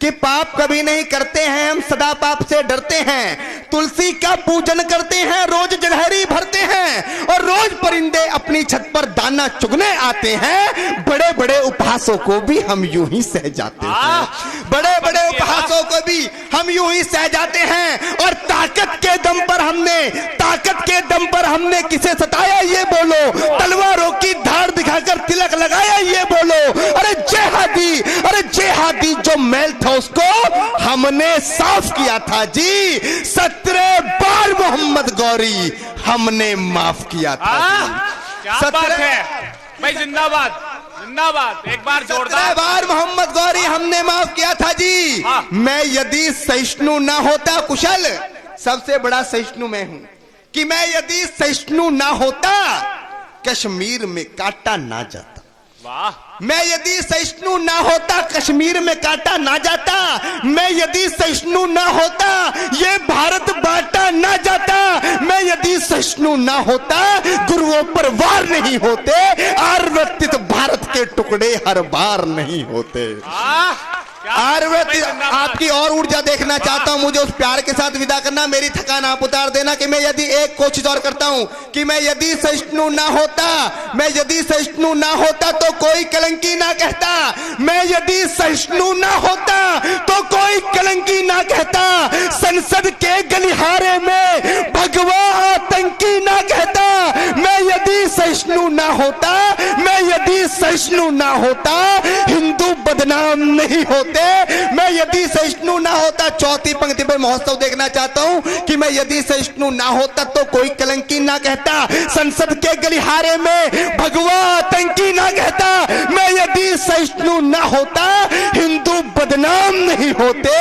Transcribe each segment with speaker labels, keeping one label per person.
Speaker 1: कि पाप कभी नहीं करते हैं, हम सदा पाप से डरते हैं। तुलसी का पूजन करते हैं, रोज जलहरी भरते हैं और रोज परिंदे अपनी छत पर दाना चुगने आते हैं। बड़े बड़े उपहासों को भी हम यूं ही सह जाते हैं, बड़े बड़े उपहासों को भी हम यूं ही सह जाते हैं। और ताकत के दम पर हमने किसे सताया ये बोलो, तलवारों की धार दिखाकर तिलक लगाया ये बोलो। अरे जेहादी जो मैल था उसको हमने साफ किया था जी। 17 बार मोहम्मद गौरी हमने माफ किया था।
Speaker 2: क्या बात है भाई, जिंदाबाद जिंदाबाद। एक बार जोरदार।
Speaker 1: 17 बार मोहम्मद गौरी हमने माफ किया था जी। मैं यदि सहिष्णु ना होता, कुशल सबसे बड़ा सहिष्णु मैं हूं, कि मैं यदि सहिष्णु ना होता कश्मीर में काटा ना जाता।
Speaker 2: वाह।
Speaker 1: मैं यदि सहिष्णु ना होता कश्मीर में काटा ना जाता। मैं यदि सहिष्णु ना होता ये भारत बांटा ना जाता। मैं यदि सहिष्णु ना होता गुरुओं पर वार नहीं होते। आर्वतित भारत के टुकड़े हर बार नहीं होते। आपकी और ऊर्जा देखना चाहता हूं, मुझे उस प्यार के साथ विदा करना, मेरी थकान आप उतार देना। कि मैं यदि एक कोशिश और करता हूं कि मैं यदि सहिष्णु ना होता तो कोई कलंकी ना कहता। मैं यदि सहिष्णु ना होता तो कोई कलंकी ना कहता। संसद के गलिहारे में भगवा आतंकी ना कहता। मैं यदि सहिष्णु ना होता हिंदू बदनाम नहीं होते। मैं यदि सहिष्णु ना होता, चौथी पंक्ति पर महोत्सव देखना चाहता हूं कि मैं यदि सहिष्णु ना होता तो कोई कलंकी ना कहता। संसद के गलिहारे में भगवा आतंकी ना कहता। मैं यदि सहिष्णु ना होता हिंदू बदनाम नहीं होते।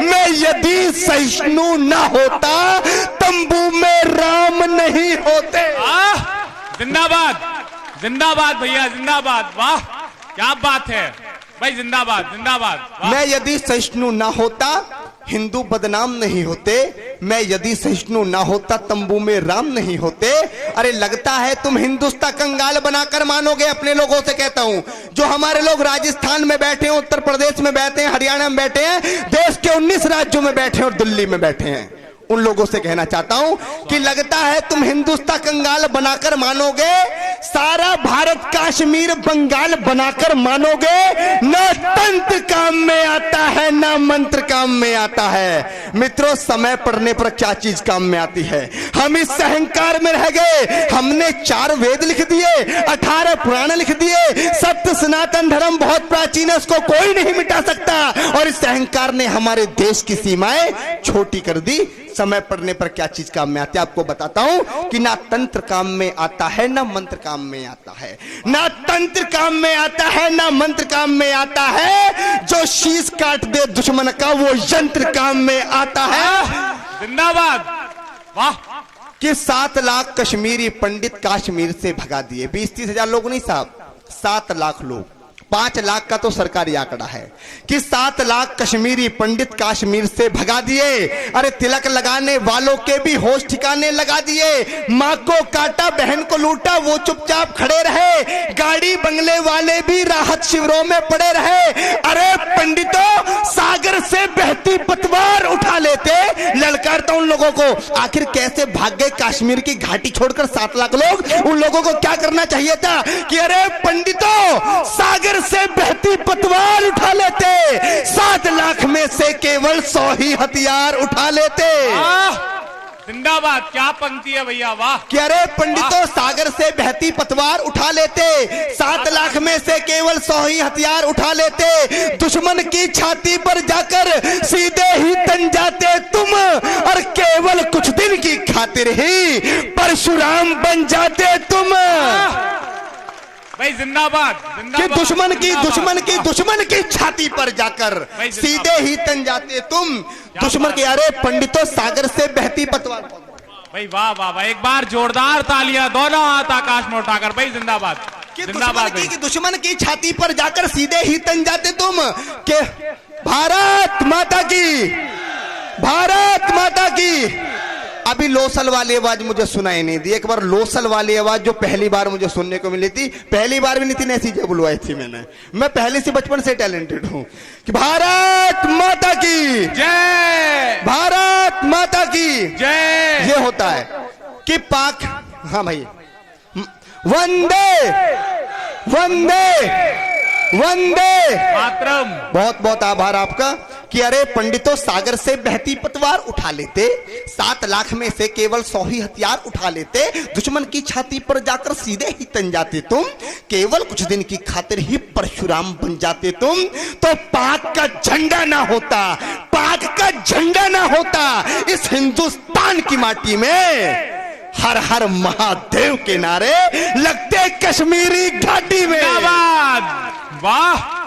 Speaker 1: मैं यदि सहिष्णु ना होता तंबू में राम नहीं होते।
Speaker 2: जिंदाबाद जिंदाबाद भैया, जिंदाबाद। वाह क्या बात है भाई, जिंदाबाद जिंदाबाद।
Speaker 1: मैं यदि सहिष्णु ना होता हिंदू बदनाम नहीं होते। मैं यदि सहिष्णु ना होता तंबू में राम नहीं होते। अरे लगता है तुम हिंदुस्तान कंगाल बनाकर मानोगे। अपने लोगों से कहता हूं, जो हमारे लोग राजस्थान में बैठे हैं, उत्तर प्रदेश में बैठे हैं, हरियाणा में बैठे हैं, देश के 19 राज्यों में बैठे हैं और दिल्ली में बैठे हैं, उन लोगों से कहना चाहता हूं कि लगता है तुम हिंदुस्तान कंगाल बनाकर मानोगे, सारा भारत कश्मीर बंगाल बनाकर मानोगे। ना तंत्र काम में आता है ना मंत्र काम में आता है। मित्रों, समय पड़ने पर क्या चीज काम में आती है। हम इस अहंकार में रह गए। हमने 4 वेद लिख दिए, 18 पुराण लिख दिए। सत्य सनातन धर्म बहुत प्राचीन है, उसको कोई नहीं मिटा सकता। और इस अहंकार ने हमारे देश की सीमाएं छोटी कर दी। समय पड़ने पर क्या चीज काम में आती है आपको बताता हूं कि ना तंत्र काम में आता है ना मंत्र काम में आता है। ना तंत्र काम में आता है ना मंत्र काम में आता है। जो शीश काट दे दुश्मन का वो यंत्र काम में आता है।
Speaker 2: जिंदाबाद। वाह।
Speaker 1: कि 7 लाख कश्मीरी पंडित कश्मीर से भगा दिए। 20-30 हजार लोग नहीं साहब, 7 लाख लोग। 5 लाख का तो सरकारी आंकड़ा है कि 7 लाख कश्मीरी पंडित कश्मीर से भगा दिए। अरे तिलक लगाने वालों के भी होश ठिकाने लगा दिए। माँ को काटा, बहन को लूटा, वो चुपचाप खड़े रहे। गाड़ी बंगले वाले भी राहत शिविरों में पड़े रहे। अरे पंडितों, सागर से बहती पतवार उठा लेते। ललकारता उन लोगों को, आखिर कैसे भाग गए कश्मीर की घाटी छोड़कर 7 लाख लोग। उन लोगों को क्या करना चाहिए था कि अरे पंडितों, सागर से बहती पतवार उठा लेते। 7 लाख में से केवल 100 ही हथियार उठा लेते।
Speaker 2: जिंदाबाद। क्या पंक्ति है भैया, वाह।
Speaker 1: कि अरे पंडितों, सागर से बहती पतवार उठा लेते। 7 लाख में से केवल 100 ही हथियार उठा लेते। दुश्मन की छाती पर जाकर सीधे ही तन जाते तुम, और केवल कुछ दिन की खातिर ही परशुराम बन जाते तुम।
Speaker 2: भाई जिंदाबाद।
Speaker 1: कि दुश्मन की छाती पर जाकर सीधे ही तन जाते तुम। दुश्मन के, अरे पंडितों, सागर से बहती पतवार।
Speaker 2: भाई वाह वाह वाह, एक बार जोरदार तालियां दोनों हाथ आकाश में उठाकर। भाई जिंदाबाद।
Speaker 1: दुश्मन की छाती पर जाकर सीधे ही तन जाते तुम। के भारत माता की, भारत माता की। अभी लोसल वाली आवाज मुझे सुनाई नहीं दी। एक बार लोसल वाली आवाज जो पहली बार मुझे सुनने को मिली थी, पहली बार भी नितिन ऐसी बुलवाई थी मैंने। मैं पहले से बचपन से टैलेंटेड हूं कि भारत माता की
Speaker 2: जय,
Speaker 1: भारत माता की
Speaker 2: जय।
Speaker 1: ये होता है कि पाक, हाँ भाई, वंदे वंदे वंदे
Speaker 2: मातरम।
Speaker 1: बहुत बहुत आभार आपका कि अरे पंडितों, सागर से बहती पतवार उठा लेते, 7 लाख में से केवल 100 ही हथियार उठा लेते, दुश्मन की छाती पर जाकर सीधे ही तन जाते तुम, केवल कुछ दिन की खातिर ही परशुराम बन जाते तुम, तो पाक का झंडा ना होता, पाक का झंडा ना होता इस हिंदुस्तान की माटी में। हर हर महादेव के नारे लगते कश्मीरी घाटी में।
Speaker 2: जिंदाबाद, वाह।